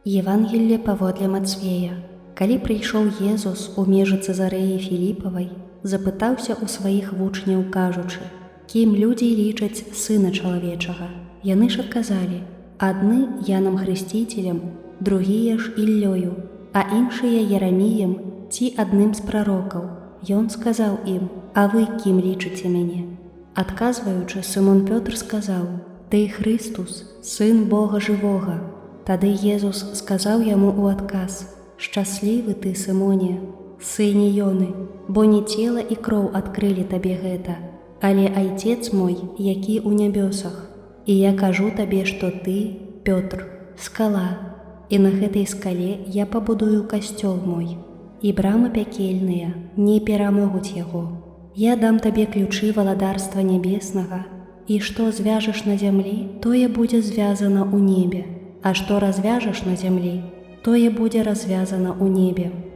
Евангелле паводле Мацвея. Калі прыйшоў Езус у межы Цэзарэі Філіпавай, запытаўся ў сваіх вучняў, кажучы: «Кім людзі лічаць Сына Чалавечага?» Яны ж адказалі: «Адны Янам Хрысціцелем, другія ж Іллёю, а іншыя Яраміем ці адным з прарокаў». Ён сказаў ім: «А вы кім лічыце мяне?» Адказваючы, Сымон Пётр сказаў: «Ты Хрыстус, Сын Бога Жывога». Тады Езус сказаў яму ў адказ: «Шчаслівы ты, Сымоне, сыне Ёны, бо не цела і кроў адкрылі табе гэта, але Айцец мой, які ў нябёсах. І я кажу табе, што ты, Пётр, скала, і на гэтай скале я пабудую касцёл мой, і брамы пякельныя не перамогуць яго. Я дам табе ключы валадарства нябеснага, і што звяжаш на зямлі, тое будзе звязана ў небе, а што развяжаш на зямлі, тое будзе развязана ў небе».